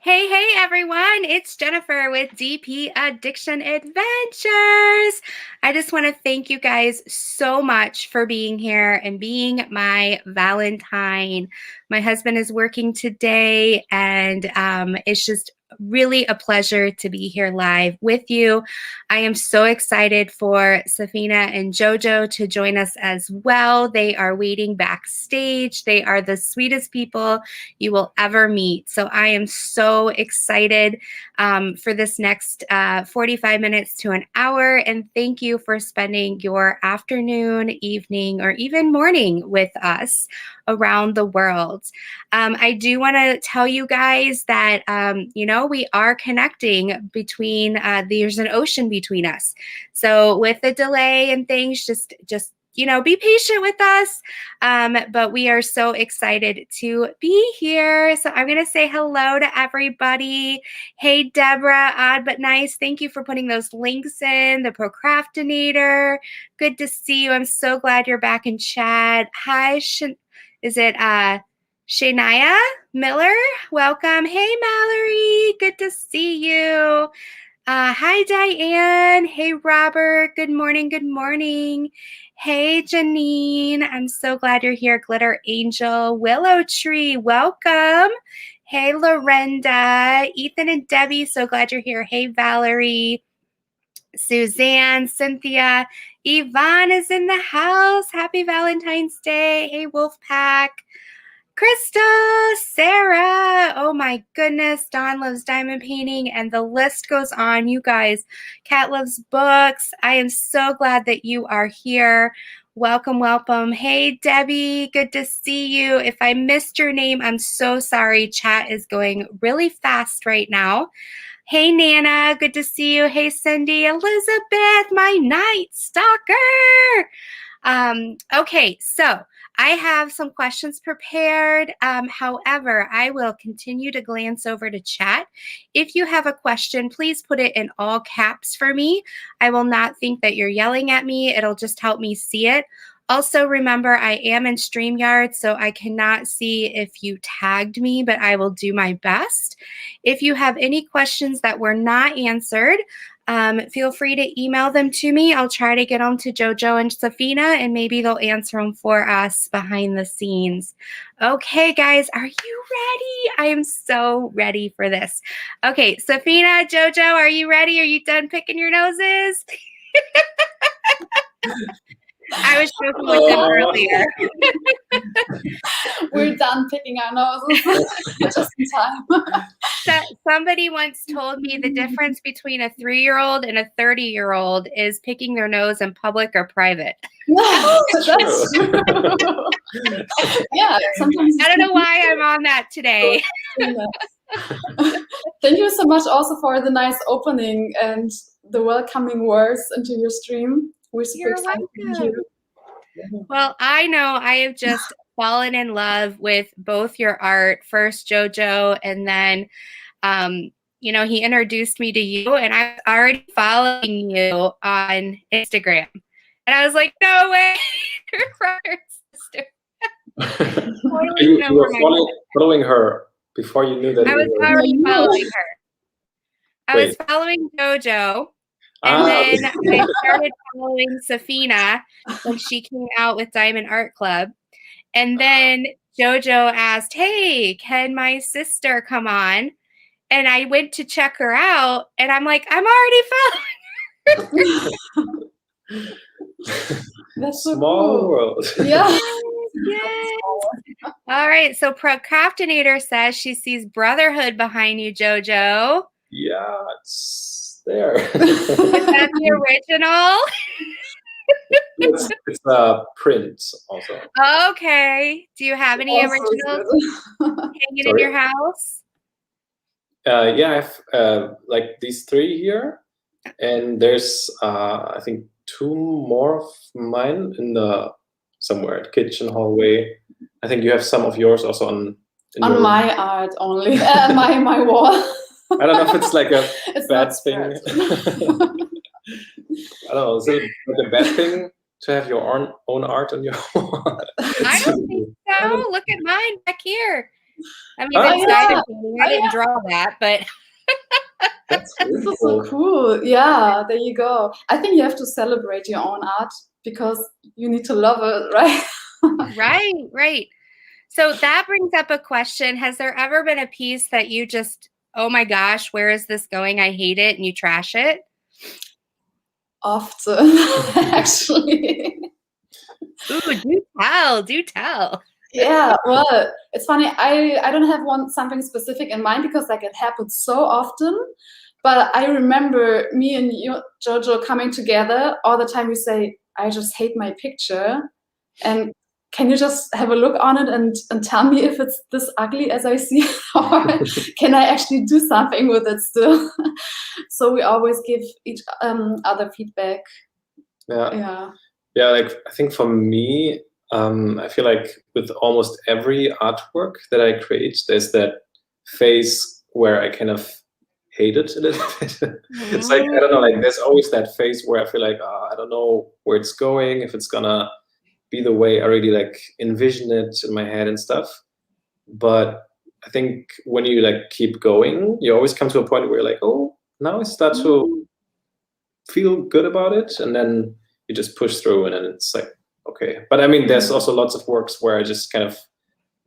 Hey, hey, everyone. It's Jennifer with DP Addiction Adventures. I just want to thank you guys so much for being here and being my Valentine. My husband is working today, and it's just really a pleasure to be here live with you. I am so excited for Saphina and Jojo to join us as well. They are waiting backstage. They are the sweetest people you will ever meet. So I am so excited for this next 45 minutes to an hour. And thank you for spending your afternoon, evening, or even morning with us around the world. I do want to tell you guys that, we are connecting between, there's an ocean between us. So with the delay and things, just be patient with us. But we are so excited to be here. So I'm going to say hello to everybody. Hey, Deborah, odd but nice. Thank you for putting those links in. The Procraftinator. Good to see you. I'm so glad you're back in chat. Hi, is it Shania Miller? Welcome. Hey, Mallory. Good to see you. Hi, Diane. Hey, Robert. Good morning. Good morning. Hey, Janine. I'm so glad you're here. Glitter Angel. Willow Tree. Welcome. Hey, Lorenda. Ethan and Debbie. So glad you're here. Hey, Valerie. Suzanne, Cynthia. Yvonne is in the house. Happy Valentine's Day. Hey, Wolfpack. Krista, Sarah, oh my goodness, Dawn loves diamond painting, and the list goes on. You guys, Kat loves books. I am so glad that you are here. Welcome, welcome. Hey, Debbie, good to see you. If I missed your name, I'm so sorry. Chat is going really fast right now. Hey, Nana, good to see you. Hey, Cindy, Elizabeth, my night stalker. Okay, so I have some questions prepared. However, I will continue to glance over to chat. If you have a question, please put it in all caps for me. I will not think that you're yelling at me. It'll just help me see it. Also, remember, I am in StreamYard, so I cannot see if you tagged me, but I will do my best. If you have any questions that were not answered, feel free to email them to me. I'll try to get them to Jojo and Saphina, and maybe they'll answer them for us behind the scenes. Okay, guys, are you ready? I am so ready for this. Okay, Saphina, Jojo, are you ready? Are you done picking your noses? I was joking with them earlier. We're done picking our noses just in time. Somebody once told me the difference between a 3-year-old and a 30-year-old is picking their nose in public or private. No, that's true. Yeah, sometimes. I don't know why I'm on that today. Thank you so much also for the nice opening and the welcoming words into your stream. We're super excited to hear. Well, I know I have just fallen in love with both your art. First Jojo, and then he introduced me to you, and I was already following you on Instagram. And I was like, no way, you're brother and sister. You were following her before you knew that. I was already following her. I was following Jojo. And then I started following Saphina when she came out with Diamond Art Club. And then Jojo asked, hey, can my sister come on? And I went to check her out, and I'm like, I'm already following her. That's so small cool. World. Yeah. Yes. All right. So Procraftinator says she sees brotherhood behind you, Jojo. Yeah, it's there. Is that the original? It's a print also. Okay. Do you have any originals hanging in your house? Yeah, I have like these 3 here, and there's I think 2 more of mine in the somewhere at kitchen hallway. I think you have some of yours also on my art only. my wall. I don't know if it's like a bad thing. I don't know. Is it like a bad thing to have your own art on your wall? I don't think so. Look at mine back here. I mean, Oh, it's yeah. diamond painting. I didn't draw that, but That's This really is so cool. Yeah, there you go. I think you have to celebrate your own art because you need to love it, right? right. So that brings up a question. Has there ever been a piece that you just, oh my gosh, where is this going? I hate it, and you trash it? Often, actually. Ooh, do tell. Yeah, well, it's funny. I don't have something specific in mind because like it happens so often. But I remember me and you, Jojo, coming together all the time. We say, "I just hate my picture," and can you just have a look on it and tell me if it's this ugly as I see it, or can I actually do something with it still? So we always give each other feedback. Yeah. Like I think for me, I feel like with almost every artwork that I create, there's that phase where I kind of hate it a little bit. It's like, I don't know, like there's always that phase where I feel like, I don't know where it's going, if it's gonna be the way I already like envision it in my head and stuff. But I think when you like keep going, you always come to a point where you're like, oh, now I start to feel good about it, and then you just push through, and then it's like, okay. But I mean, there's also lots of works where I just kind of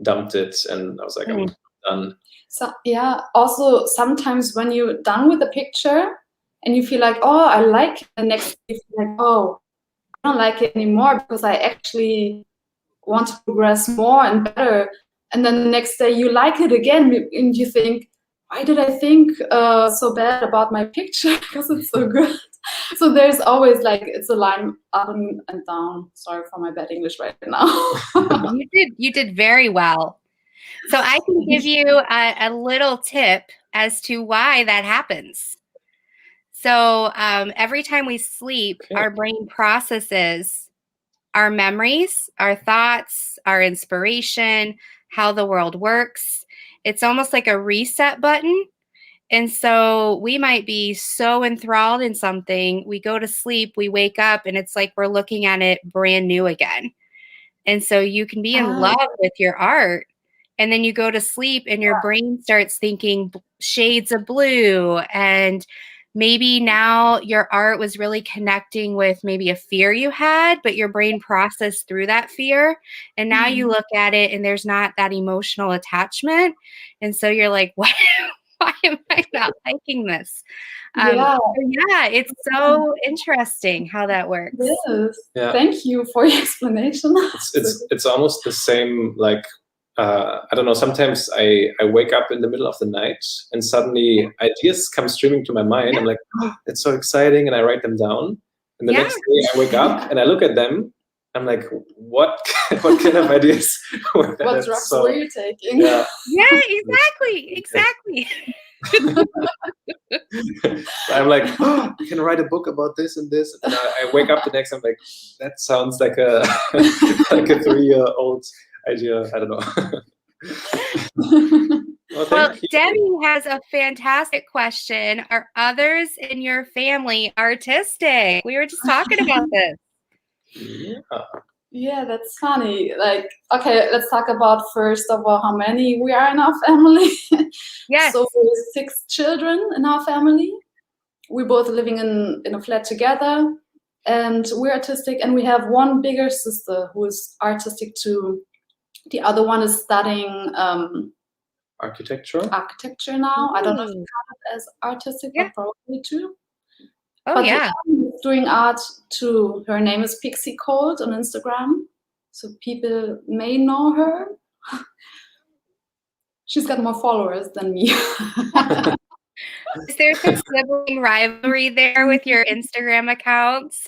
dumped it, and I was like, I'm done. So yeah, also sometimes when you're done with the picture and you feel like, oh, I like it, the next day you feel like, oh, I don't like it anymore because I actually want to progress more and better. And then the next day you like it again and you think, why did I think so bad about my picture? Because it's so good. So there's always like, it's a line up and down. Sorry for my bad English right now. You did very well. So I can give you a little tip as to why that happens. So every time we sleep, our brain processes our memories, our thoughts, our inspiration, how the world works. It's almost like a reset button. And so we might be so enthralled in something, we go to sleep, we wake up, and it's like we're looking at it brand new again. And so you can be in love with your art, and then you go to sleep and your brain starts thinking shades of blue, and maybe now your art was really connecting with maybe a fear you had, but your brain processed through that fear. And now you look at it and there's not that emotional attachment. And so you're like, why am I not liking this? It's so interesting how that works. Yes. Yeah. Thank you for your explanation. It's almost the same, like, I don't know, sometimes I wake up in the middle of the night and suddenly ideas come streaming to my mind. I'm like, oh, it's so exciting, and I write them down. And the next day I wake up and I look at them. I'm like, what kind of ideas were that? What drugs were you taking? Yeah, exactly. I'm like, oh, I can write a book about this and this. And I wake up the next, I'm like, that sounds like a like a 3-year-old idea. I don't know. Well, Debbie has a fantastic question. Are others in your family artistic? We were just talking about this. Yeah, that's funny. Like, okay, let's talk about first of all how many we are in our family. Yes. So we're 6 children in our family. We're both living in a flat together, and we're artistic. And we have one bigger sister who is artistic too. The other one is studying architecture now. I don't know if you count it as artistic, but probably too. Oh, but yeah. Doing art too. Her name is Pixie Cold on Instagram, so people may know her. She's got more followers than me. Is there some sibling rivalry there with your Instagram accounts?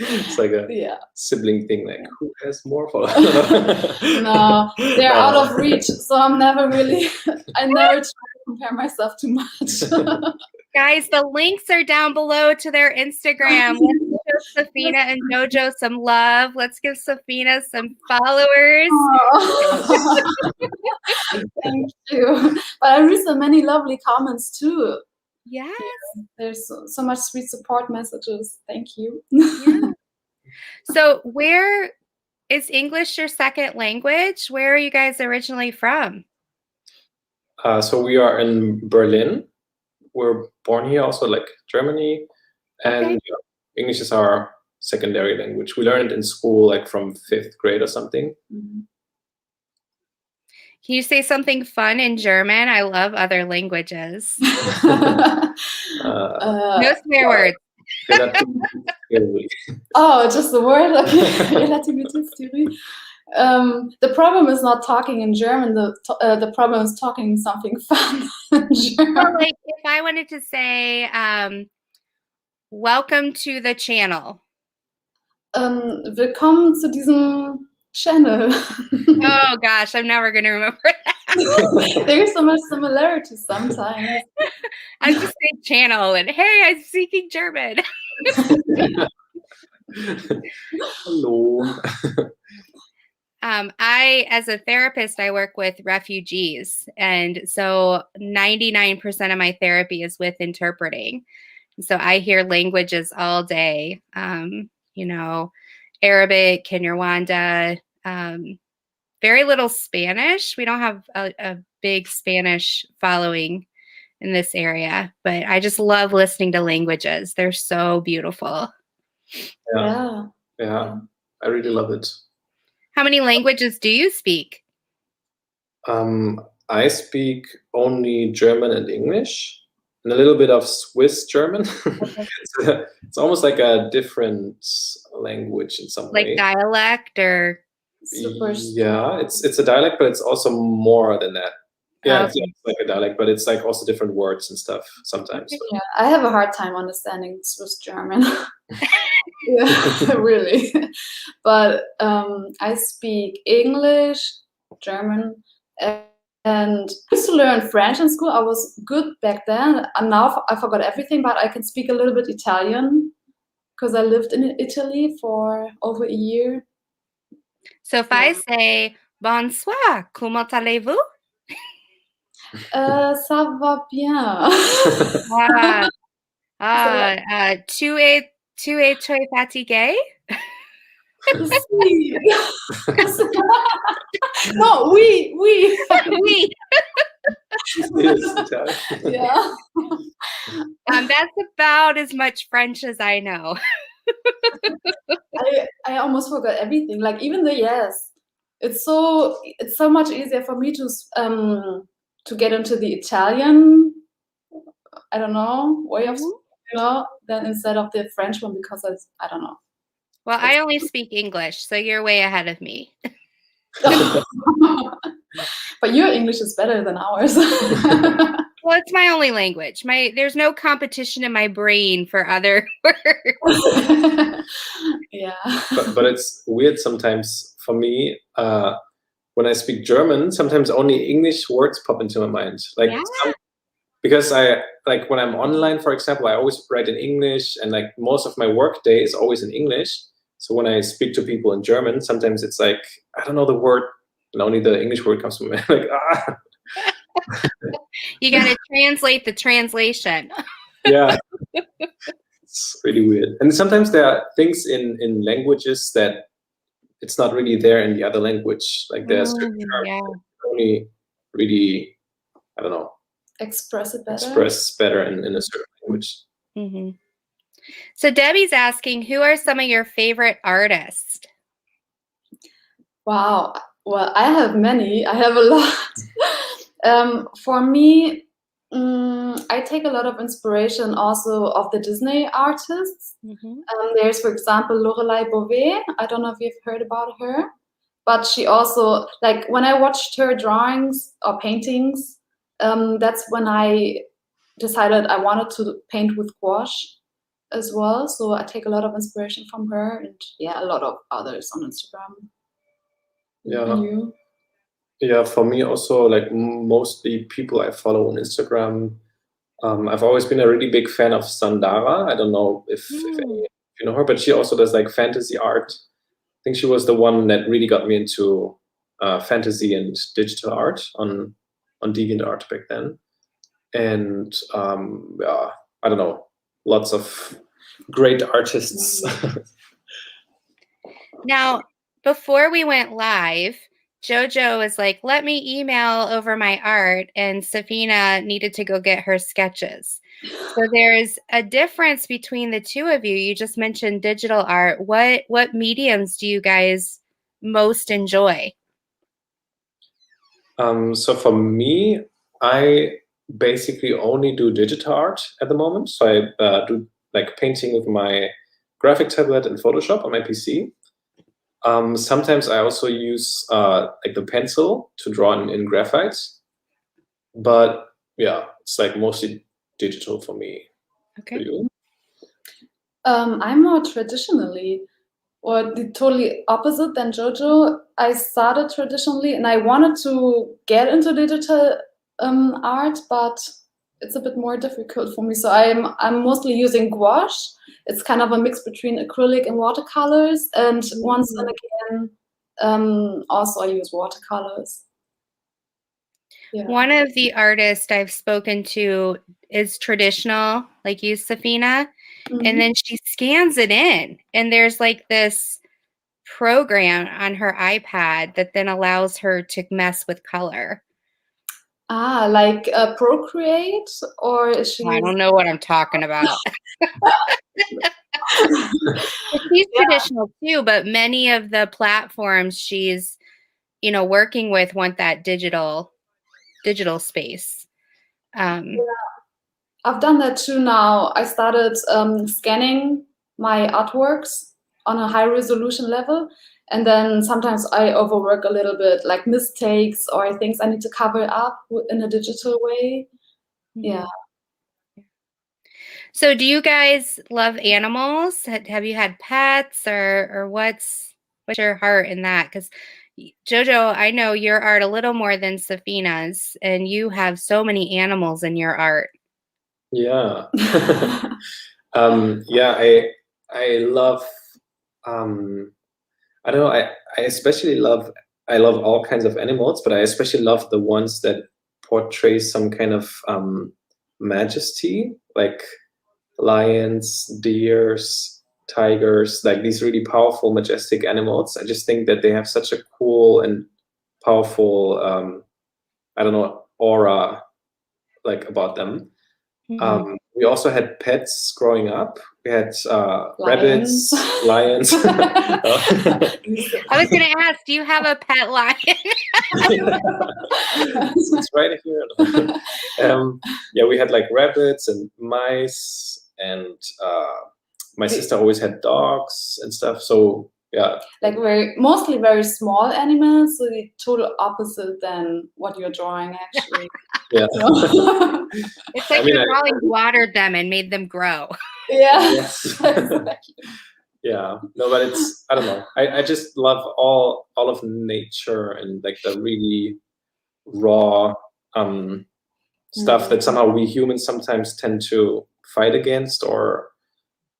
It's like a sibling thing, like who has more followers? No, they're out of reach, so I never try to compare myself too much. Guys, the links are down below to their Instagram. Let's show Saphina and Jojo some love. Let's give Saphina some followers. Thank you. But I read so many lovely comments too. Yes. Yeah, there's so much sweet support messages. Thank you. Yeah. So where is English your second language? Where are you guys originally from? So we are in Berlin. We're born here, also like Germany, and English is our secondary language. We learned it in school, like from 5th grade or something. Mm-hmm. Can you say something fun in German? I love other languages. No swear words. Oh, just the word? Okay. Relativitätstheorie. The problem is not talking in German. The problem is talking something fun in German. Well, like if I wanted to say, welcome to the channel. Willkommen zu diesem Channel. Oh gosh, I'm never going to remember that. There's so much similarity sometimes. I just say channel and hey, I'm speaking German. Hello. I, as a therapist, I work with refugees. And so 99% of my therapy is with interpreting. So I hear languages all day, you know, Arabic, Kinyarwanda, very little Spanish. We don't have a big Spanish following in this area, but I just love listening to languages. They're so beautiful. Yeah. I really love it. How many languages do you speak? I speak only German and English, and a little bit of Swiss German. Okay. It's almost like a different language in some way. Like dialect or? Yeah, it's a dialect, but it's also more than that. Yeah, Okay. it's like a dialect, but it's like also different words and stuff sometimes. Yeah, I have a hard time understanding Swiss German. Yeah, really. But I speak English, German, and I used to learn French in school. I was good back then, and now I forgot everything, but I can speak a little bit Italian because I lived in Italy for over a year. So if I say bonsoir, comment allez-vous? Ça va bien. Tu es très fatigué? Si. No, oui. Oui. Yeah. That's about as much French as I know. I almost forgot everything. Like even the yes, it's so much easier for me to get into the Italian, I don't know, way of speaking, than instead of the French one, because I don't know. Well, I only speak English, so you're way ahead of me. But your English is better than ours. Well, it's my only language. There's no competition in my brain for other words. Yeah. But it's weird sometimes for me. When I speak German, sometimes only English words pop into my mind. Like because I like when I'm online, for example, I always write in English, and like most of my work day is always in English. So when I speak to people in German, sometimes it's like I don't know the word, and only the English word comes to my mind. Like You got to translate the translation. Yeah, it's really weird. And sometimes there are things in languages that it's not really there in the other language. Like there's certain terms that only really, I don't know, express it better. Express better in a certain language. Mm-hmm. So Debbie's asking, who are some of your favorite artists? Wow. Well, I have many. I have a lot. For me, I take a lot of inspiration also of the Disney artists. Mm-hmm. There's, for example, Lorelei Beauvais. I don't know if you've heard about her, but she also, like, when I watched her drawings or paintings, that's when I decided I wanted to paint with gouache as well. So I take a lot of inspiration from her, and yeah, a lot of others on Instagram. Yeah. And you? Yeah, for me also, like mostly people I follow on Instagram. I've always been a really big fan of Sandara. I don't know if you know her, but she also does like fantasy art. I think she was the one that really got me into fantasy and digital art on DeviantArt back then. And yeah, I don't know, lots of great artists. Now, before we went live, Jojo was like, let me email over my art, and Saphina needed to go get her sketches. So there's a difference between the two of you. You just mentioned digital art. What mediums do you guys most enjoy? So for me, I basically only do digital art at the moment. So I do like painting with my graphic tablet and Photoshop on my PC. Sometimes I also use like the pencil to draw in graphite. But yeah, it's like mostly digital for me. Okay. For you? I'm more traditionally, or the totally opposite than Jojo. I started traditionally, and I wanted to get into digital art, but it's a bit more difficult for me. So I'm mostly using gouache. It's kind of a mix between acrylic and watercolors, and once and again, also I use watercolors. Yeah. One of the artists I've spoken to is traditional, like you, Saphina, and then she scans it in, and there's like this program on her iPad that then allows her to mess with color. Ah, like Procreate, or is she? I don't know what I'm talking about. She's traditional too, but many of the platforms she's, working with want that digital space. Yeah. I've done that too now. I started scanning my artworks on a high resolution level, and then sometimes I overwork a little bit, like mistakes or things I need to cover up in a digital way. Yeah. So do you guys love animals? Have you had pets, or what's your heart in that? Because Jojo, I know your art a little more than Saphina's, and you have so many animals in your art. Yeah. Yeah, I love I don't know, I especially love all kinds of animals, but I especially love the ones that portray some kind of majesty, like lions, deers, tigers, like these really powerful, majestic animals. I just think that they have such a cool and powerful I don't know, aura like about them. We also had pets growing up. We had rabbits, lions. I was going to ask, do you have a pet lion? It's right here. Yeah, we had like rabbits and mice, and my sister always had dogs and stuff. So yeah, like mostly very small animals. So the total opposite than what you're drawing, actually. Yeah. It's like you probably watered them and made them grow. Yeah. Yes. Yeah. No, but it's, I don't know. I just love all of nature and like the really raw stuff that somehow we humans sometimes tend to fight against or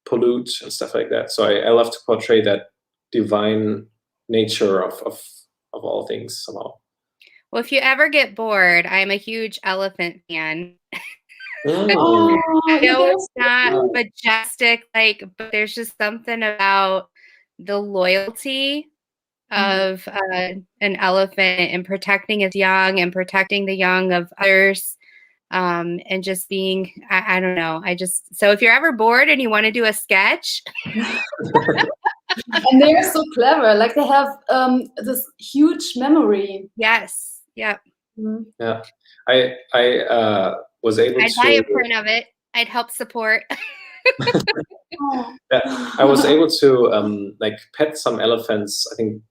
pollute and stuff like that. So I love to portray that divine nature of all things somehow. Well, if you ever get bored, I'm a huge elephant fan. It's not majestic, but there's just something about the loyalty of an elephant and protecting its young and protecting the young of others, and just being, I don't know. So if you're ever bored and you want to do a sketch. And they're so clever. Like they have this huge memory. Yes. Yep. Yeah. I was able I'd buy a print of it. I'd help support. Yeah, I was able to like pet some elephants. I think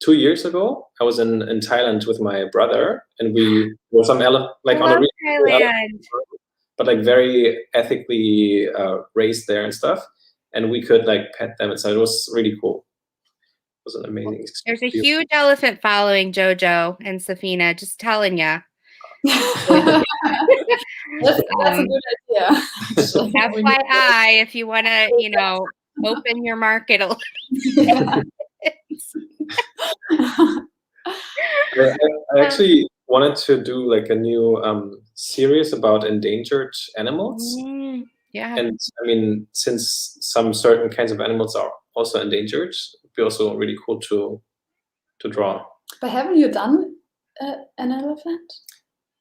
2 years ago, I was in Thailand with my brother, and we were some on a Thailand, but like very ethically raised there and stuff, and we could like pet them, and so it was really cool. It was an amazing experience. There's a huge elephant following Jojo and Saphina. Just telling you. That's a good idea. FYI, if you want to, open your market a little. I actually wanted to do like a new series about endangered animals. Yeah. And I mean, since some certain kinds of animals are also endangered, it'd be also really cool to to draw. But haven't you done an elephant?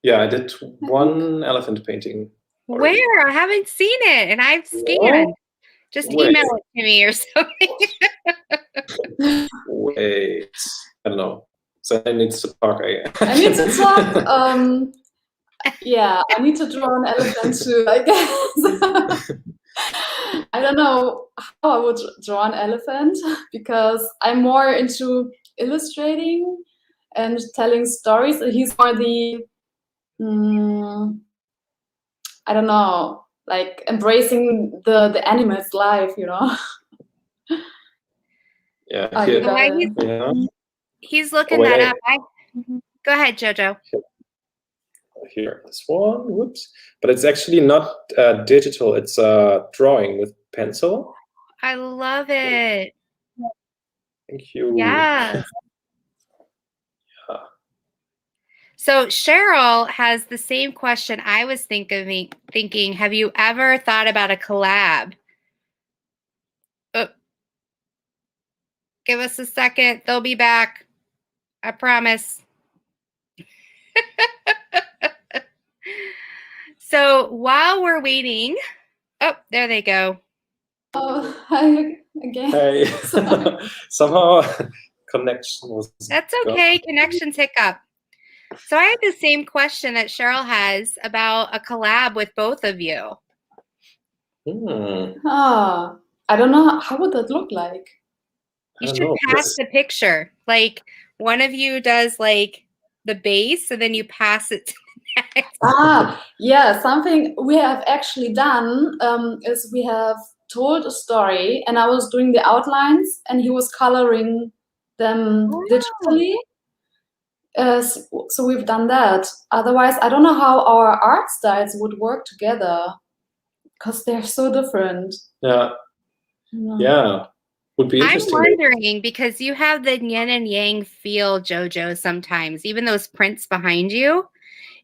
Yeah, I did one elephant painting. already. Where? I haven't seen it, and I've scanned. Just Wait. email it to me or something. Wait, I don't know. So I need to talk. I need to talk. Yeah, I need to draw an elephant too, I guess. I don't know how I would draw an elephant because I'm more into illustrating and telling stories. He's more the, I don't know, like embracing the animal's life, you know? Yeah. Oh, Here, Why he's looking that up. Go ahead, Jojo. Here, this one. Whoops. But it's actually not digital. It's drawing with pencil. I love it. Thank you. Yes. So Cheryl has the same question I was thinking. Have you ever thought about a collab? Oh, give us a second. They'll be back. I promise. So while we're waiting, oh, there they go. Oh, hi again. Hey. Somehow connection was. That's okay. Connections hiccup. So I have the same question that Cheryl has about a collab with both of you. I don't know. How would that look like? You should pass the picture. Like one of you does like the base and then you pass it to the next. Yeah, something we have actually done is we have told a story and I was doing the outlines and he was coloring them digitally. So we've done that. Otherwise, I don't know how our art styles would work together because they're so different. Yeah. Yeah. Would be interesting. I'm wondering because you have the yin and yang feel, Jojo, sometimes, even those prints behind you.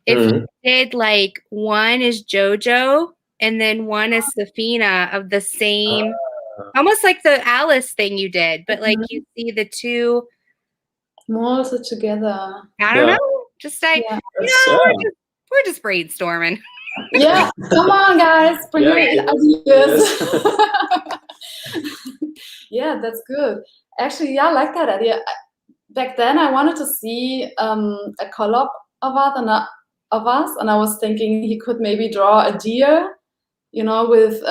If you did like one is Jojo and then one is Saphina of the same, almost like the Alice thing you did, but like you see the two molded together. I don't know. Just like, we're just brainstorming. Yeah, come on, guys, bring your ideas. Yeah, that's good. Actually, yeah, I like that idea. Back then, I wanted to see a collab of us, and I was thinking he could maybe draw a deer, you know, with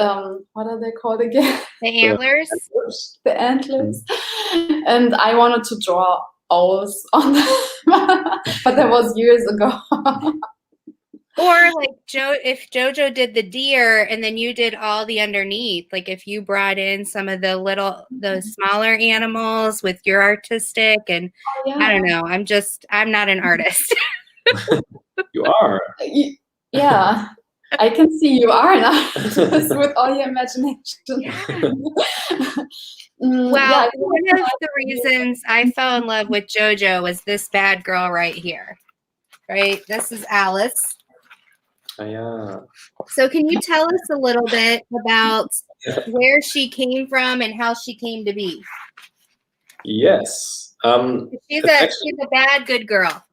what are they called again? The antlers. The antlers. And I wanted to draw owls on them, but that was years ago. Or like if Jojo did the deer and then you did all the underneath, like if you brought in some of the smaller animals with your artistic and I don't know, I'm not an artist. You are. Yeah, I can see you are an artist with all your imagination. Well, one of the reasons I fell in love with Jojo was this bad girl right here. Right? This is Alice. Yeah. So can you tell us a little bit about where she came from and how she came to be? Yes. She's a bad good girl.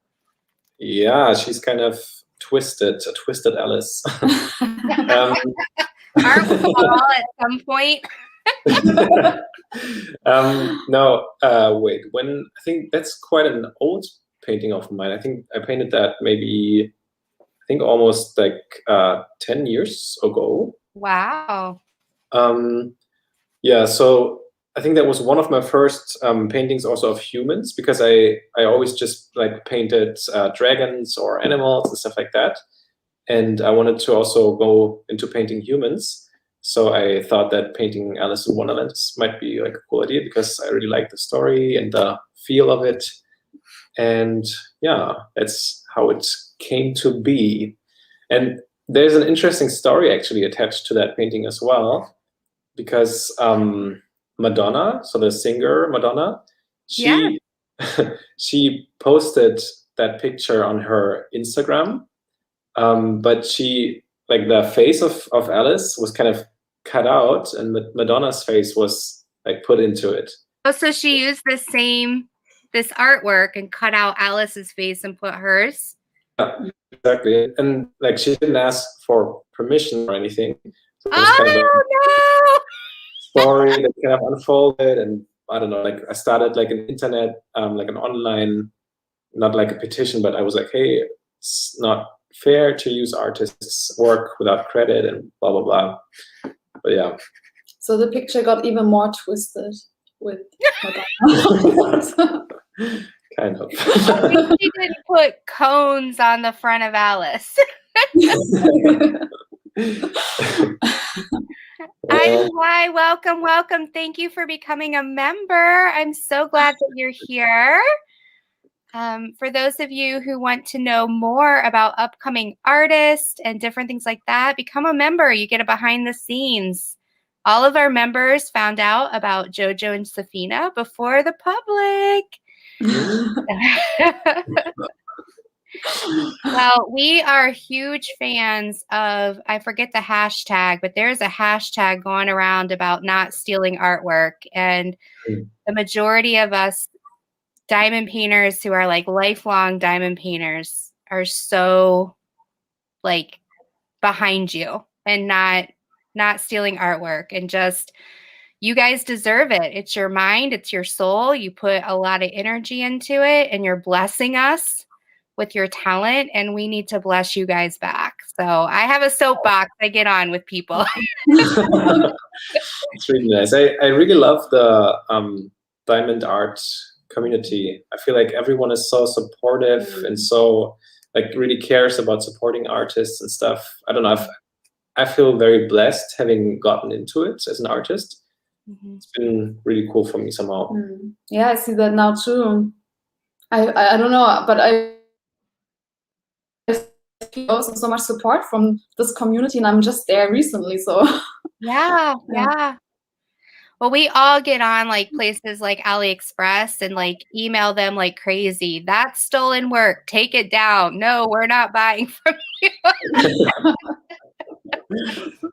Yeah, she's kind of twisted, a twisted Alice. Aren't we all at some point? No, wait. When I think that's quite an old painting of mine. I think I painted that maybe almost like 10 years ago. Wow. Yeah, so I think that was one of my first paintings also of humans because I always just like painted dragons or animals and stuff like that. And I wanted to also go into painting humans. So I thought that painting Alice in Wonderland might be like a cool idea because I really like the story and the feel of it. And yeah, that's how it came to be. And there's an interesting story actually attached to that painting as well, because Madonna, so the singer Madonna, she posted that picture on her Instagram, but she like the face of Alice was kind of cut out, and Madonna's face was like put into it. Oh, so she used the same this artwork and cut out Alice's face and put hers. Yeah, exactly. And like she didn't ask for permission or anything. So it was Oh kind of a no! story that kind of unfolded, and I don't know, like I started like an internet, like an online, not like a petition, but I was like, hey, it's not fair to use artists' work without credit and blah blah blah. But yeah. So the picture got even more twisted with Madonna. Kind of. At least she didn't put cones on the front of Alice. Hi, welcome, welcome. Thank you for becoming a member. I'm so glad that you're here. For those of you who want to know more about upcoming artists and different things like that, become a member. You get a behind the scenes. All of our members found out about Jojo and Saphina before the public. Well, we are huge fans of, I forget the hashtag, but there's a hashtag going around about not stealing artwork. And the majority of us diamond painters who are like lifelong diamond painters are so like behind you and not stealing artwork, and just, you guys deserve it. It's your mind, it's your soul. You put a lot of energy into it and you're blessing us with your talent, and we need to bless you guys back. So I have a soapbox I get on with people. It's really nice. I really love the diamond art community. I feel like everyone is so supportive and so like really cares about supporting artists and stuff. I don't know, I feel very blessed having gotten into it as an artist. It's been really cool for me somehow. Yeah, I see that now too. I don't know, but I feel also so much support from this community, and I'm just there recently, so yeah. Well, we all get on like places like AliExpress and like email them like crazy. That's stolen work. Take it down. No, we're not buying from you.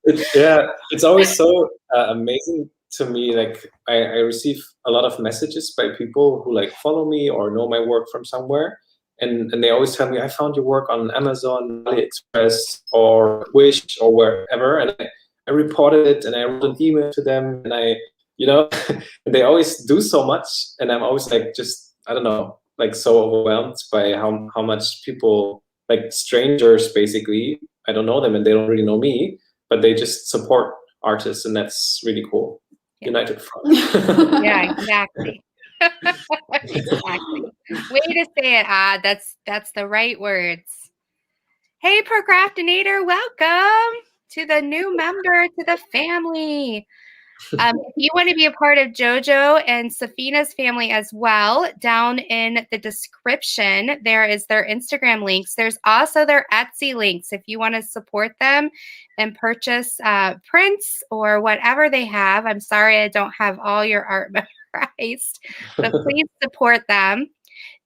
It's always so amazing to me. Like I receive a lot of messages by people who like follow me or know my work from somewhere, and they always tell me, I found your work on Amazon, AliExpress, or Wish, or wherever, and I reported it and I wrote an email to them, and they always do so much, and I'm always like, just, I don't know, like so overwhelmed by how much people, like strangers basically, I don't know them and they don't really know me, but they just support artists, and that's really cool. Yeah. United front. Yeah, exactly. Exactly. Way to say it, that's the right words. Hey, Procraftinator, welcome to the new member to the family. If you want to be a part of Jojo and Saphina's family as well, down in the description, there is their Instagram links. There's also their Etsy links if you want to support them and purchase prints or whatever they have. I'm sorry I don't have all your art memorized, but please support them.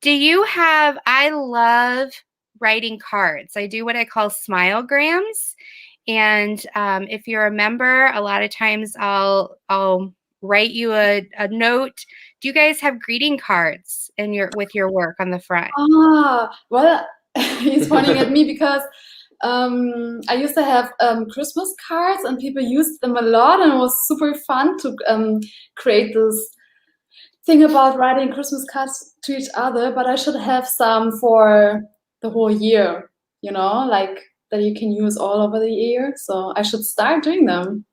I love writing cards. I do what I call smilegrams. And if you're a member, a lot of times I'll write you a note. Do you guys have greeting cards with your work on the front? Well, he's pointing at me because I used to have Christmas cards, and people used them a lot, and it was super fun to create this thing about writing Christmas cards to each other. But I should have some for the whole year, like that you can use all over the year. So I should start doing them.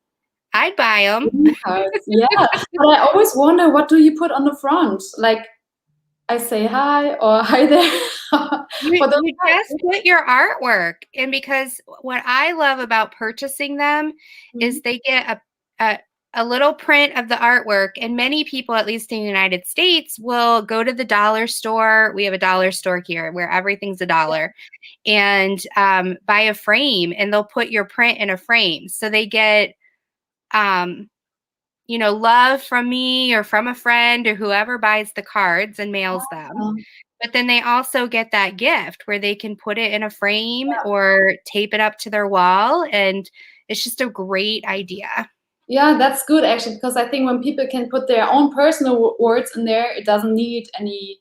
I'd buy them. Yeah, but I always wonder, what do you put on the front? Like, I say hi or hi there. You just put your artwork. And because what I love about purchasing them is they get a little print of the artwork, and many people, at least in the United States, will go to the dollar store. We have a dollar store here where everything's $1, and buy a frame, and they'll put your print in a frame. So they get, love from me or from a friend or whoever buys the cards and mails them. But then they also get that gift where they can put it in a frame or tape it up to their wall. And it's just a great idea. Yeah, that's good actually, because I think when people can put their own personal words in there, it doesn't need any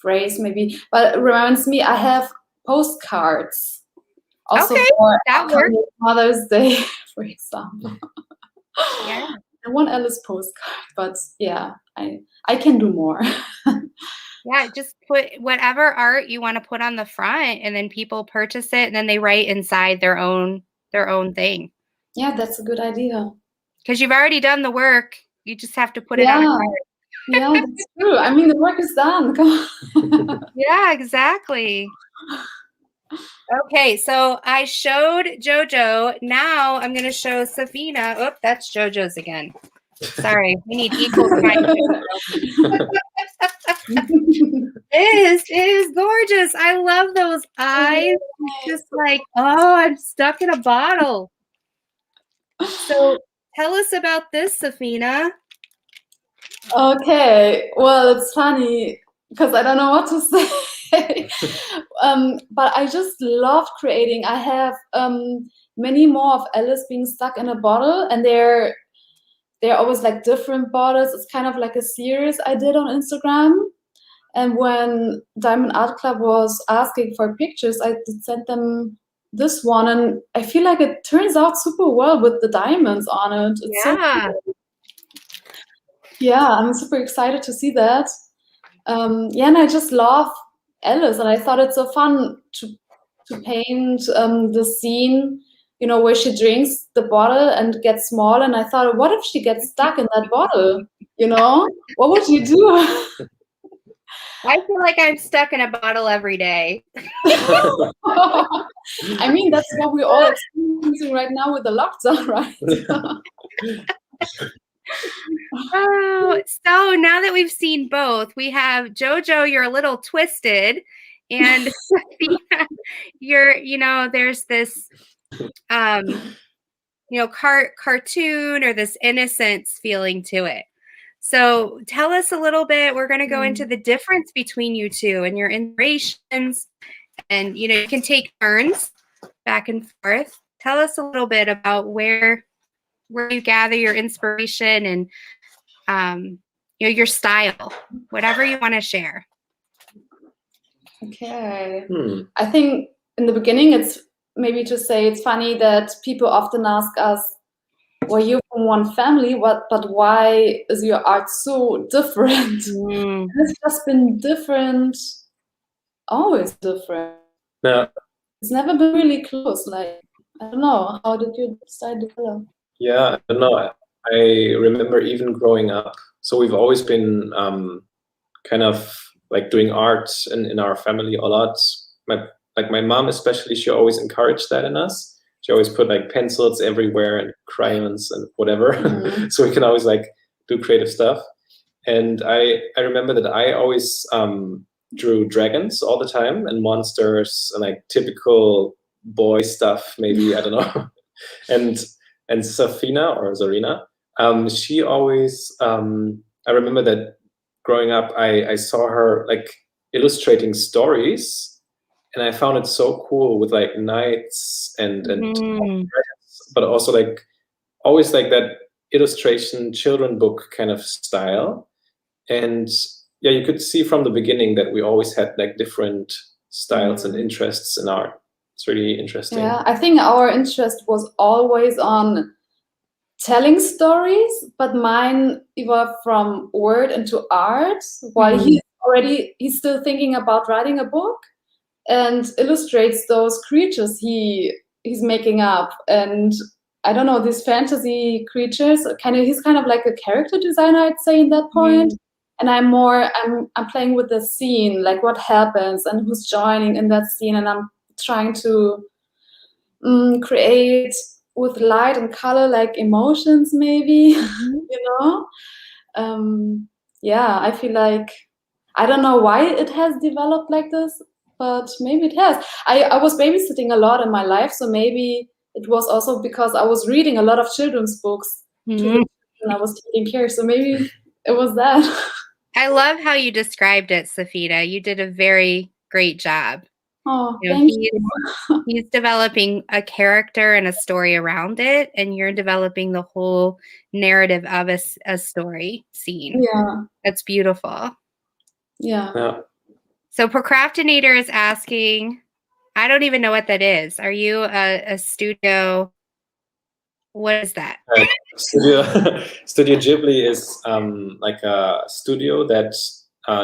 phrase maybe, but it reminds me I have postcards also Okay, for that works. Mother's Day, for example. Yeah. I want Alice postcard, but yeah, I can do more. Yeah, just put whatever art you want to put on the front, and then people purchase it, and then they write inside their own thing. Yeah, that's a good idea. Because you've already done the work. You just have to put it on a card. Yeah, that's true. I mean, the work is done. Come on. Yeah, exactly. Okay, so I showed Jojo. Now I'm going to show Saphina. Oop, that's Jojo's again. Sorry, we need equal time. It is gorgeous. I love those eyes. It's just like, oh, I'm stuck in a bottle. So tell us about this, Saphina. Okay, well, it's funny because I don't know what to say. But I just love creating. I have many more of Alice being stuck in a bottle, and they're always like different bottles. It's kind of like a series I did on Instagram. And when Diamond Art Club was asking for pictures, I did send them this one, and I feel like it turns out super well with the diamonds on it. It's so cool. Yeah, I'm super excited to see that. Yeah, and I just love Alice, and I thought it's so fun to paint the scene, you know, where she drinks the bottle and gets small. And I thought, what if she gets stuck in that bottle? You know, what would you do? I feel like I'm stuck in a bottle every day. I mean, that's what we're all experiencing right now with the lockdown, right? Oh, so now that we've seen both, we have Jojo, you're a little twisted, and Saphina, you're, you know, there's this you know, cartoon or this innocence feeling to it. So tell us a little bit. We're going to go into the difference between you two and your inspirations, and you know, you can take turns back and forth. Tell us a little bit about where you gather your inspiration and you know, your style, whatever you want to share. Okay. I think in the beginning, it's maybe to say it's funny that people often ask us, well, you're from one family, but why is your art so different? It's just been different, always different. Yeah. It's never been really close. Like, I don't know, how did you decide to develop? Yeah, I don't know. I remember even growing up. So we've always been kind of like doing art in our family a lot. My mom especially, she always encouraged that in us. She always put like pencils everywhere and crayons and whatever. So we can always like do creative stuff. And I remember that I always drew dragons all the time and monsters and like typical boy stuff, maybe, I don't know. and Saphina or Sarina, she always, I remember that growing up, I saw her like illustrating stories, and I found it so cool with like knights and but also like always like that illustration children book kind of style. And yeah, you could see from the beginning that we always had like different styles and interests in art. It's really interesting. Yeah, I think our interest was always on telling stories, but mine evolved from word into art, while he's still thinking about writing a book and illustrates those creatures he's making up. And I don't know, these fantasy creatures, he's kind of like a character designer, I'd say, in that point. And I'm playing with the scene, like what happens and who's joining in that scene, and I'm trying to create with light and color, like emotions, maybe. You know. Yeah, I feel like I don't know why it has developed like this, but maybe it has. I was babysitting a lot in my life, so maybe it was also because I was reading a lot of children's books to the children I was taking care. So maybe it was that. I love how you described it, Saphina. You did a very great job. Oh, you know, thank you. He's developing a character and a story around it, and you're developing the whole narrative of a story scene. Yeah. That's beautiful. Yeah. So Procraftinator is asking, I don't even know what that is. Are you a studio? What is that? Studio Ghibli is like a studio that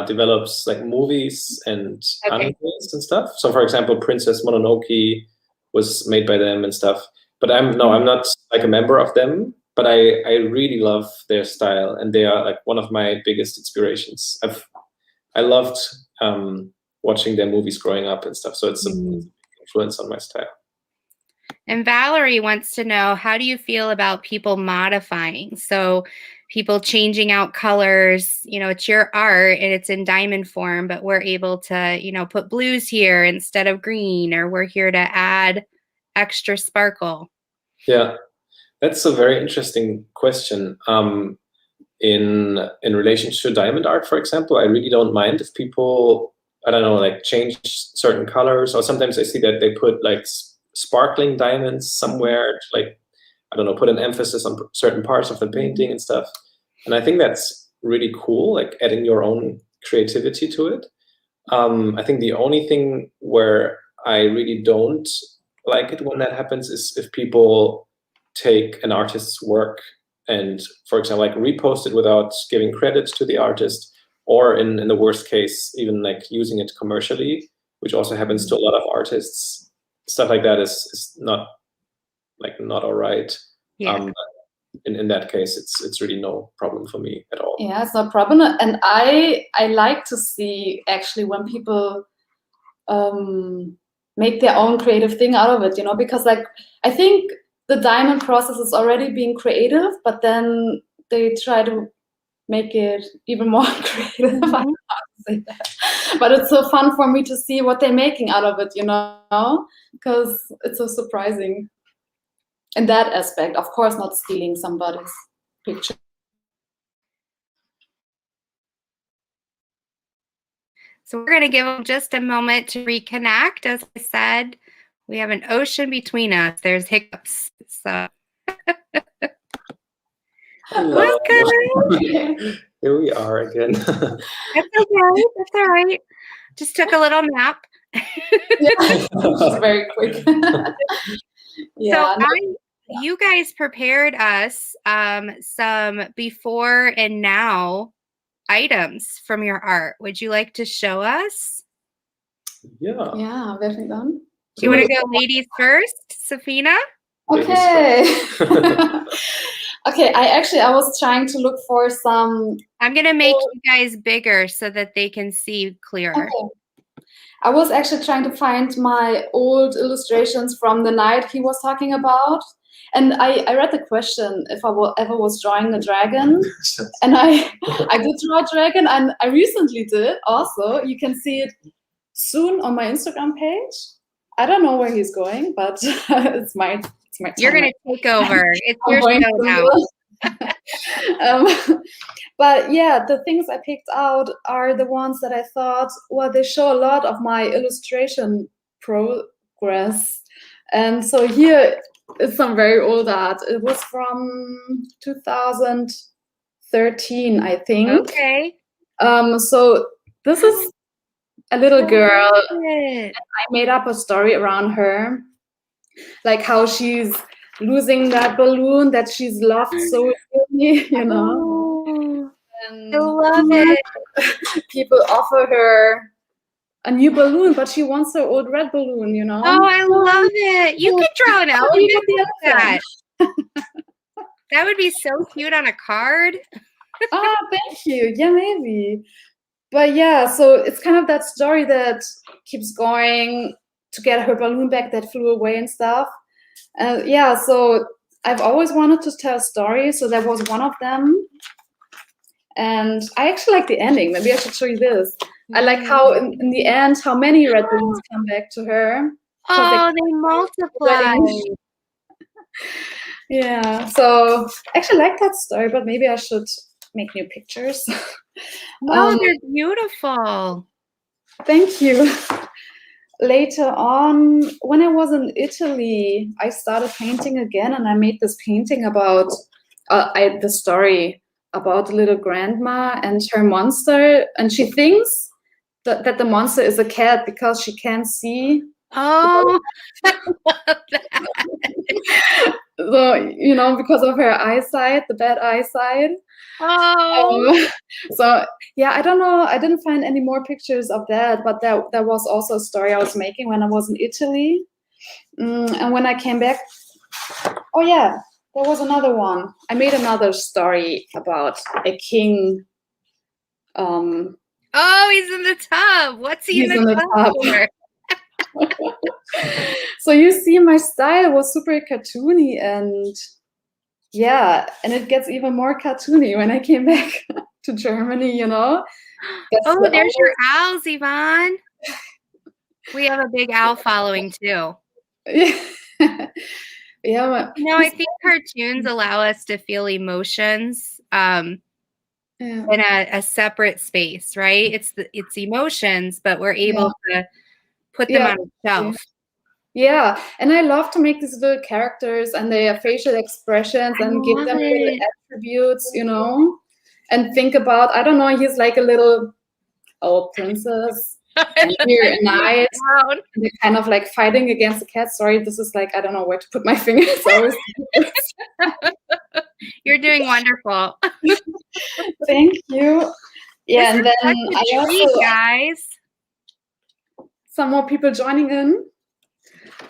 develops like movies and animes and stuff. So, for example, Princess Mononoke was made by them and stuff. But I'm not like a member of them. But I really love their style, and they are like one of my biggest inspirations. I loved watching their movies growing up and stuff. So it's a big influence on my style. And Valerie wants to know, how do you feel about people modifying? So people changing out colors, you know, it's your art and it's in diamond form, but we're able to, you know, put blues here instead of green, or we're here to add extra sparkle. Yeah, that's a very interesting question. In relation to diamond art, for example, I really don't mind if people, I don't know, like change certain colors, or sometimes I see that they put like sparkling diamonds somewhere, to, like, I don't know, put an emphasis on certain parts of the painting and stuff. And I think that's really cool, like adding your own creativity to it. I think the only thing where I really don't like it when that happens is if people take an artist's work and, for example, like repost it without giving credit to the artist, or in the worst case, even like using it commercially, which also happens to a lot of artists. Stuff like that is not all right. Yeah. In that case, it's really no problem for me at all. Yeah, it's no problem. And I like to see actually when people make their own creative thing out of it, you know, because like I think the diamond process is already being creative, but then they try to make it even more creative. I don't know how to say that. But it's so fun for me to see what they're making out of it, you know, because it's so surprising. In that aspect, of course, not stealing somebody's picture. So we're going to give them just a moment to reconnect. As I said, we have an ocean between us. There's hiccups. So Here we are again. That's okay. That's all right. Just took a little nap. Yeah, it's very quick. Yeah. So you guys prepared us some before and now items from your art. Would you like to show us? Yeah. Yeah, very done. Do you want to go ladies first, Saphina? Okay. Okay, I was trying to look for some. I'm going to make you guys bigger so that they can see clearer. Okay. I was actually trying to find my old illustrations from the night he was talking about. And I read the question if I ever was drawing a dragon. And I did draw a dragon, and I recently did also. You can see it soon on my Instagram page. I don't know where he's going, but it's my time. You're going to take over. It's your show now. But yeah, the things I picked out are the ones that I thought, well, they show a lot of my illustration progress. And so here is some very old art. It was from 2013, I think. Okay. So this is a little girl. And I made up a story around her, like how she's losing that balloon that she's loved so dearly, you know. Oh, And I love it. people offer her a new balloon, but she wants her old red balloon, you know. Oh, I love it. You could draw an elephant with that. That would be so cute on a card. Oh, thank you. Yeah, maybe. But yeah, so it's kind of that story that keeps going to get her balloon back that flew away and stuff. Yeah, so I've always wanted to tell a story, so that was one of them. And I actually like the ending. Maybe I should show you this. I like how in the end, how many red balloons come back to her. Oh, they multiply. Yeah, so I actually like that story, but maybe I should make new pictures. No, they're beautiful. Thank you. Later on, when I was in Italy, I started painting again, and I made this painting about the story about the little grandma and her monster, and she thinks that the monster is a cat because she can't see. Oh, I love that. So, you know, because of her eyesight, the bad eyesight. Oh. So yeah, I don't know. I didn't find any more pictures of that, but that was also a story I was making when I was in Italy. And when I came back, oh yeah, there was another one. I made another story about a king. Oh, he's in the tub. What's he He's in the tub for? So you see, my style was super cartoony, and yeah, and it gets even more cartoony when I came back to Germany, you know. Oh, there's your owls, Yvonne. We have a big owl following too. Yeah. Yeah. You know, I think cartoons allow us to feel emotions in a separate space, right? It's emotions, but we're able to put them on a shelf. Yeah, and I love to make these little characters and their facial expressions and give them little attributes, you know, and think about, I don't know, he's like a little princess. And here a knight, and they're kind of like fighting against the cat. Sorry, this is like, I don't know where to put my fingers. You're doing wonderful. Thank you. Yeah, and then I also, guys, some more people joining in.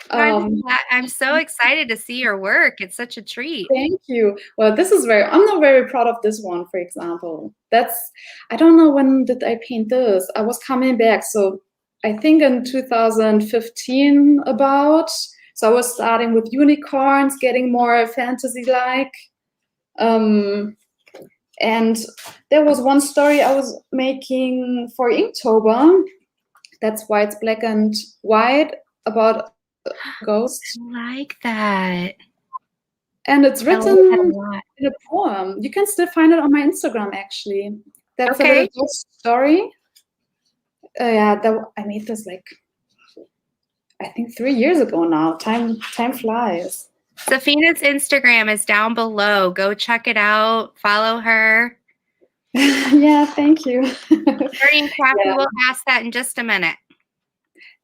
I'm so excited to see your work. It's such a treat. Thank you. Well, this is I'm not very proud of this one, for example. I don't know when did I paint this. I was coming back, so I think in 2015 about. So I was starting with unicorns, getting more fantasy-like. And there was one story I was making for Inktober. That's why it's black and white, about ghost. I like that. And it's written in a poem. You can still find it on my Instagram, actually. That's a little ghost story. Yeah, I made this like, I think 3 years ago now. Time flies. Saphina's Instagram is down below. Go check it out. Follow her. Yeah, thank you. We'll ask that in just a minute.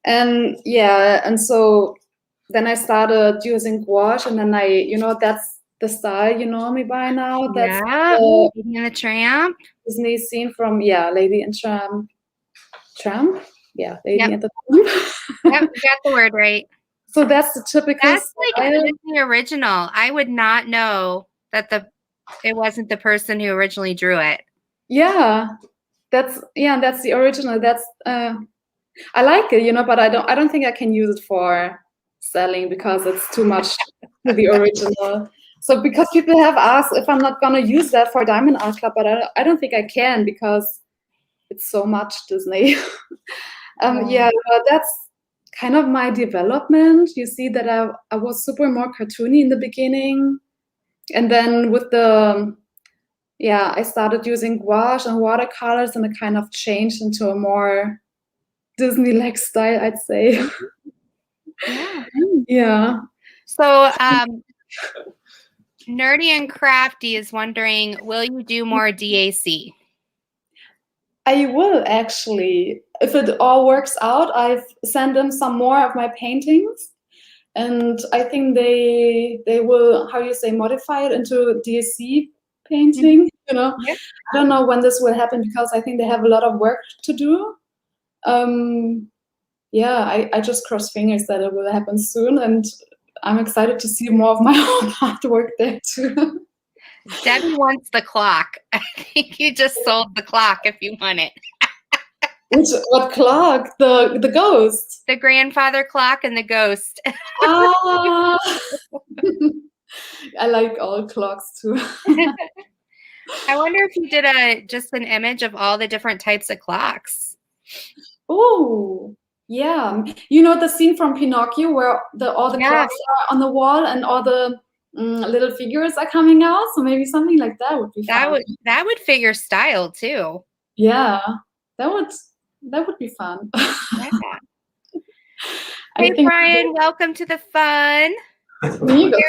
And yeah, and so then I started using gouache, and then that's the style you know me by now. That's Lady and the Tramp. Disney scene from Lady and Tramp. Yeah, Lady and the Tramp. Yep, you got the word right. So that's the typical. That's like a Disney original. I would not know that it wasn't the person who originally drew it. Yeah, that's the original. That's I like it, you know, but I don't think I can use it for selling because it's too much to the original. So because people have asked if I'm not gonna use that for Diamond Art Club, but I don't think I can because it's so much Disney. Yeah, but that's kind of my development. You see that I was super more cartoony in the beginning, and then with I started using gouache and watercolors, and it kind of changed into a more Disney-like style, I'd say. Yeah. So, Nerdy and Crafty is wondering, will you do more DAC? I will, actually. If it all works out, I've sent them some more of my paintings, and I think they will, how do you say, modify it into DAC painting. You know, I don't know when this will happen because I think they have a lot of work to do. I just cross fingers that it will happen soon, and I'm excited to see more of my own artwork there too. Debbie wants the clock. I think you just sold the clock if you want it. What clock? The ghost. The grandfather clock and the ghost. Ah. I like all clocks too. I wonder if you did just an image of all the different types of clocks. Oh, yeah. You know the scene from Pinocchio where all the clocks are on the wall and all the little figures are coming out? So maybe something like that would be fun. That would fit your style too. Yeah, that would be fun. Yeah. Hey, Brian, welcome to the fun. Me, the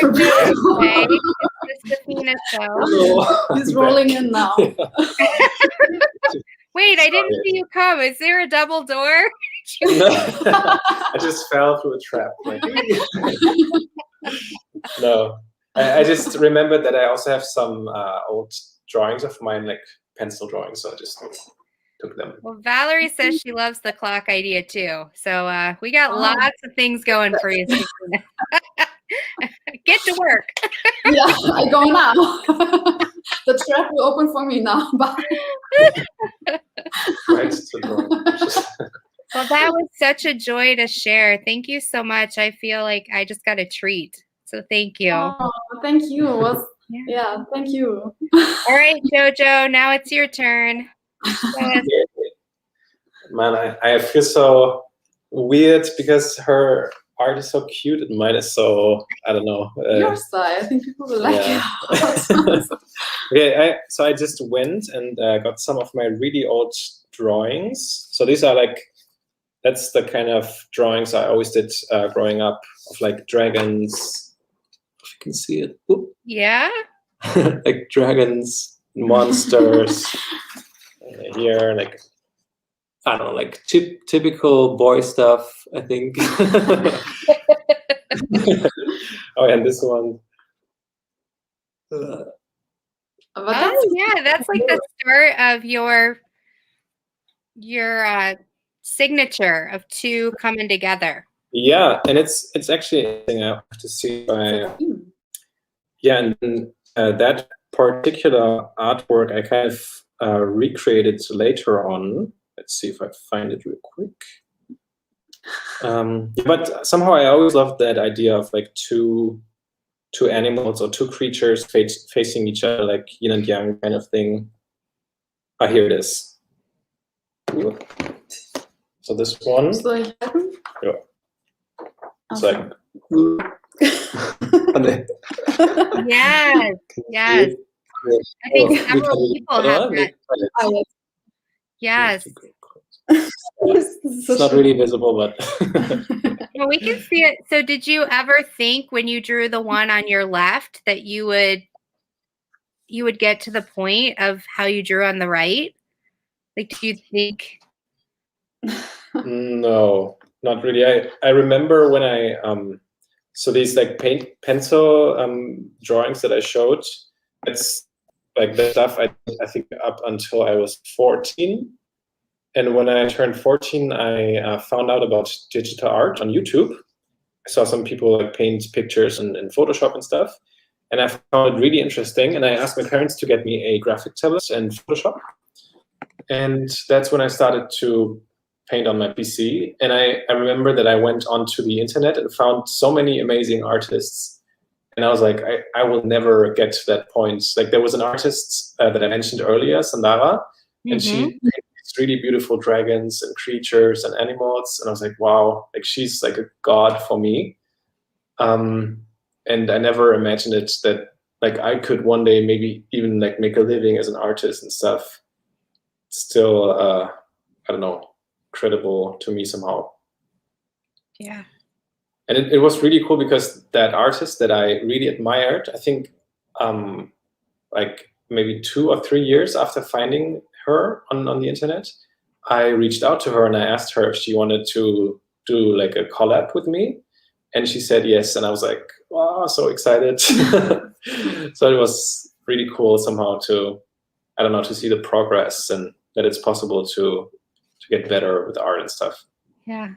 Saphina show. He's rolling in now. Wait, I didn't see you come. Is there a double door? I just fell through a trap. Like, no, I just remembered that I also have some old drawings of mine, like pencil drawings, so I just took them. Well, Valerie says she loves the clock idea too. So we got lots of things going for you, Saphina. Get to work. Yeah, I go now. The trap will open for me now. Bye. Right to drawing. Well, that was such a joy to share. Thank you so much. I feel like I just got a treat. So thank you. Oh, thank you. Yeah, thank you. All right, Jojo, now it's your turn. Yes. Man, I feel so weird because her art is so cute and mine is so, I don't know. Your style. I think people will like it. Okay, so I just went and got some of my really old drawings. So these are like, that's the kind of drawings I always did growing up, of like dragons. If you can see it. Oop. Yeah. Like dragons, monsters. Here, like, I don't know, like typical boy stuff, I think. Oh, and this one. Oh, yeah, that's like the start of your signature of two coming together. Yeah, and it's actually interesting. I have to see. Yeah, and then, that particular artwork I kind of recreated later on. Let's see if I find it real quick. But somehow I always loved that idea of like two animals or two creatures facing each other, like yin and yang kind of thing. Ah, here it is. So this one. Yeah. It's like. Yes, yes. I think several people have that. Yes. It's not really visible, but well, we can see it. So did you ever think when you drew the one on your left that you would get to the point of how you drew on the right? Like, do you think? No, not really. I remember when I so these like pencil drawings that I showed, it's like the stuff I think up until I was 14. And when I turned 14, I found out about digital art on YouTube. I saw some people like paint pictures in Photoshop and stuff. And I found it really interesting. And I asked my parents to get me a graphic tablet and Photoshop. And that's when I started to paint on my PC. And I remember that I went onto the internet and found so many amazing artists. And I was like, I will never get to that point. Like there was an artist that I mentioned earlier, Sandara, and she painted these really beautiful dragons and creatures and animals. And I was like, wow, like she's like a god for me. And I never imagined it that like I could one day maybe even like make a living as an artist and stuff. Still, I don't know, credible to me somehow. Yeah. And it was really cool because that artist that I really admired, I think like maybe 2 or 3 years after finding her on the internet, I reached out to her and I asked her if she wanted to do like a collab with me. And she said yes. And I was like, wow, so excited. So it was really cool somehow to, I don't know, to see the progress and that it's possible to get better with art and stuff. Yeah.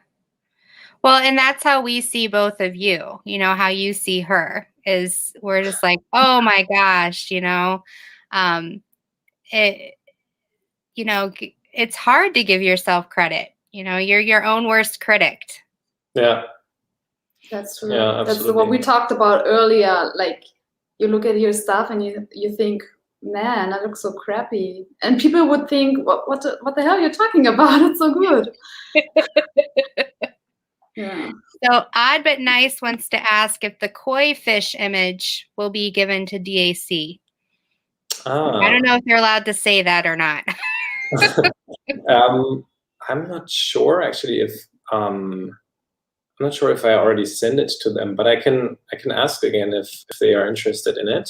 Well, and that's how we see both of you, you know, how you see her is we're just like, oh my gosh, you know, it's hard to give yourself credit. You know, you're your own worst critic. Yeah. That's true. Yeah, that's what we talked about earlier. Like you look at your stuff and you think, man, that looks so crappy. And people would think, what the hell are you talking about? It's so good. Yeah. So Odd But Nice wants to ask if the koi fish image will be given to DAC. I don't know if you're allowed to say that or not. I'm not sure actually if I'm not sure if I already sent it to them, but I can ask again if they are interested in it.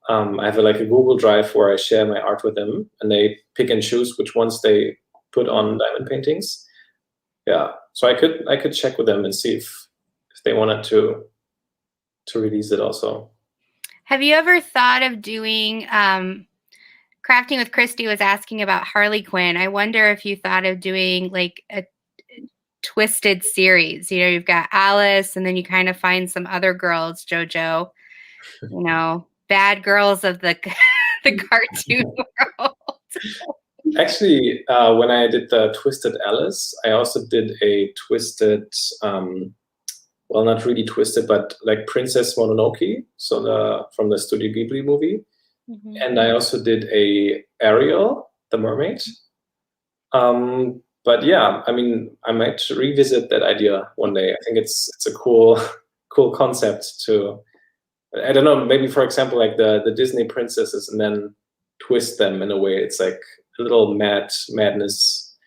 I have like a Google Drive where I share my art with them, and they pick and choose which ones they put on diamond paintings. Yeah, so I could check with them and see if they wanted to release it also. Have you ever thought of doing Crafting with Christy was asking about Harley Quinn. I wonder if you thought of doing like a twisted series. You know, you've got Alice, and then you kind of find some other girls, JoJo, you know, bad girls of the the cartoon world. Actually, when I did the Twisted Alice, I also did a twisted, well, not really twisted, but like Princess Mononoke, so from the Studio Ghibli movie. Mm-hmm. And I also did a Ariel, the mermaid. But yeah, I mean, I might revisit that idea one day. I think it's a cool concept to, I don't know, maybe for example, like the Disney princesses, and then twist them in a way. It's like a little madness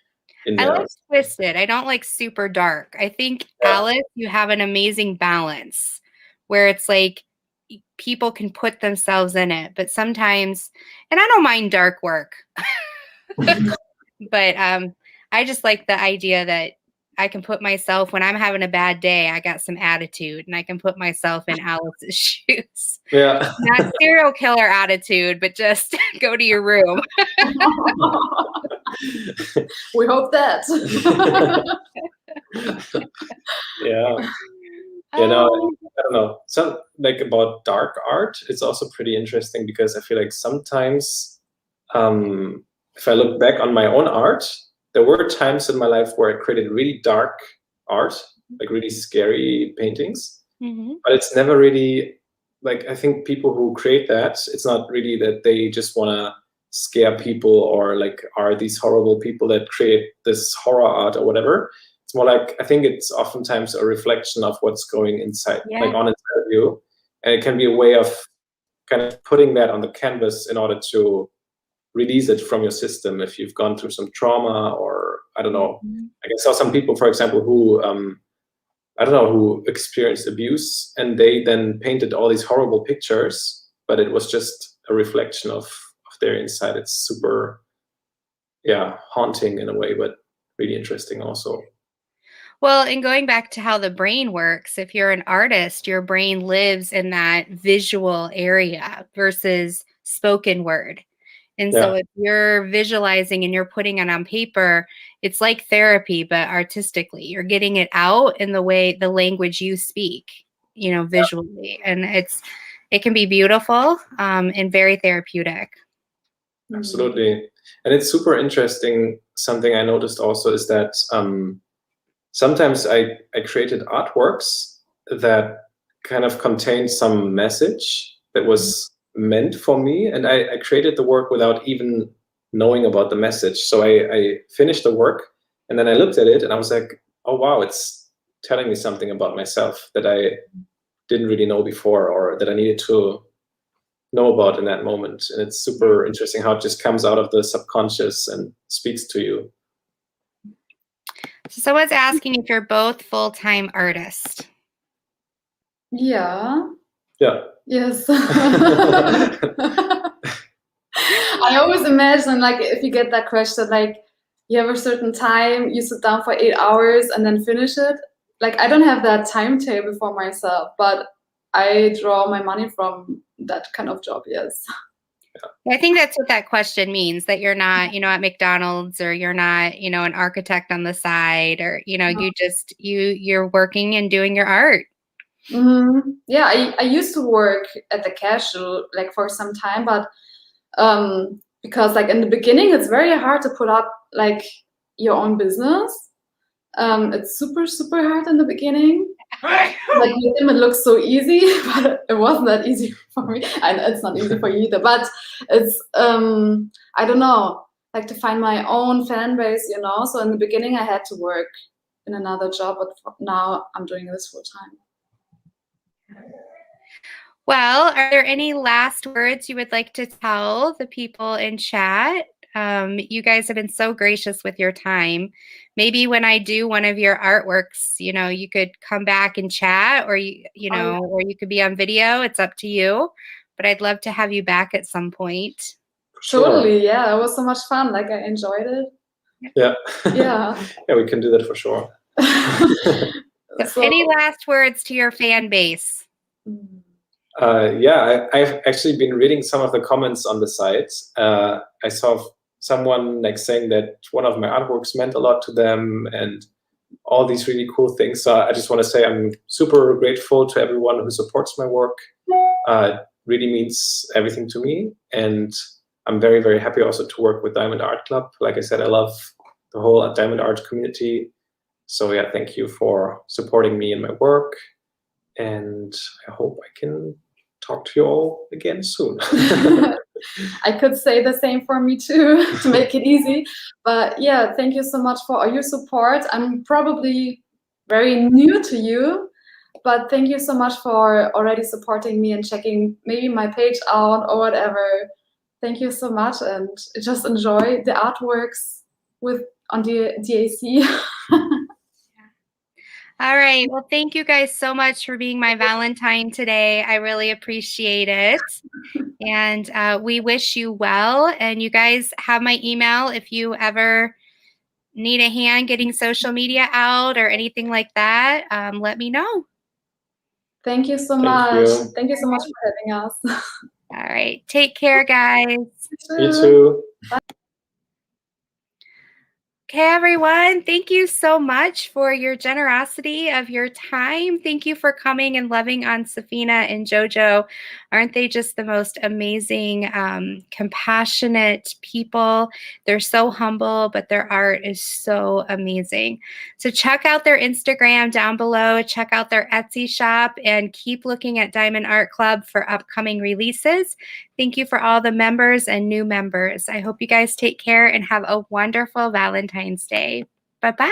in there. I like twisted. I don't like super dark. I think, Alice, you have an amazing balance where it's like people can put themselves in it, but sometimes, and I don't mind dark work, but I just like the idea that I can put myself, when I'm having a bad day, I got some attitude, and I can put myself in Alice's shoes. Yeah. Not serial killer attitude, but just go to your room. We hope that. Yeah. You know, I don't know. Some like about dark art, it's also pretty interesting because I feel like sometimes, if I look back on my own art, there were times in my life where I created really dark art, like really scary paintings. Mm-hmm. But it's never really like, I think people who create that, it's not really that they just want to scare people or like are these horrible people that create this horror art or whatever. It's more like, I think it's oftentimes a reflection of what's going inside, like on inside of you. And it can be a way of kind of putting that on the canvas in order to release it from your system if you've gone through some trauma, or I don't know. Mm-hmm. I saw some people, for example, who I don't know, who experienced abuse, and they then painted all these horrible pictures, but it was just a reflection of their inside. It's super, haunting in a way, but really interesting also. Well, and going back to how the brain works, if you're an artist, your brain lives in that visual area versus spoken word. And so if you're visualizing and you're putting it on paper, it's like therapy, but artistically. You're getting it out in the language you speak, you know, visually. And it can be beautiful and very therapeutic. Absolutely. And it's super interesting. Something I noticed also is that sometimes I created artworks that kind of contained some message that was meant for me, and I created the work without even knowing about the message. So I finished the work, and then I looked at it, and I was like, oh wow, it's telling me something about myself that I didn't really know before, or that I needed to know about in that moment. And it's super interesting how it just comes out of the subconscious and speaks to you. So someone's asking if you're both full-time artists. Yeah. Yes. I always imagine, like, if you get that question, like, you have a certain time, you sit down for 8 hours and then finish it. Like, I don't have that timetable for myself, but I draw my money from that kind of job, yes. I think that's what that question means, that you're not, you know, at McDonald's, or you're not, you know, an architect on the side, or, you know, you're working and doing your art. Mm-hmm. Yeah, I used to work at the castle like for some time, but because like in the beginning it's very hard to put up like your own business. It's super hard in the beginning. Like with them it looks so easy, but it wasn't that easy for me, and it's not easy for you either. But it's I don't know, like to find my own fan base, you know. So in the beginning I had to work in another job, but now I'm doing this full time. Well, are there any last words you would like to tell the people in chat? You guys have been so gracious with your time. Maybe when I do one of your artworks, you know, you could come back and chat, or you know, or you could be on video. It's up to you. but I'd love to have you back at some point. Totally, yeah. It was so much fun. Like, I enjoyed it. Yeah. Yeah. Yeah, we can do that for sure. So any last words to your fan base? Yeah, I've actually been reading some of the comments on the site. I saw someone like saying that one of my artworks meant a lot to them and all these really cool things. So I just want to say I'm super grateful to everyone who supports my work. It really means everything to me. And I'm very, very happy also to work with Diamond Art Club. Like I said, I love the whole Diamond Art community. So yeah, thank you for supporting me in my work. And I hope I can talk to you all again soon. I could say the same for me too, to make it easy. But yeah, thank you so much for all your support. I'm probably very new to you, but thank you so much for already supporting me and checking maybe my page out or whatever. Thank you so much, and just enjoy the artworks on the DAC. All right. Well, thank you guys so much for being my Valentine today. I really appreciate it. And we wish you well. And you guys have my email if you ever need a hand getting social media out or anything like that. Let me know. Thank you so much. Thank you so much for having us. All right. Take care, guys. You too. Bye. Okay, everyone, thank you so much for your generosity of your time. Thank you for coming and loving on Saphina and Jojo. Aren't they just the most amazing, compassionate people? They're so humble, but their art is so amazing. So check out their Instagram down below, check out their Etsy shop, and keep looking at Diamond Art Club for upcoming releases. Thank you for all the members and new members. I hope you guys take care and have a wonderful Valentine's Day. Bye-bye.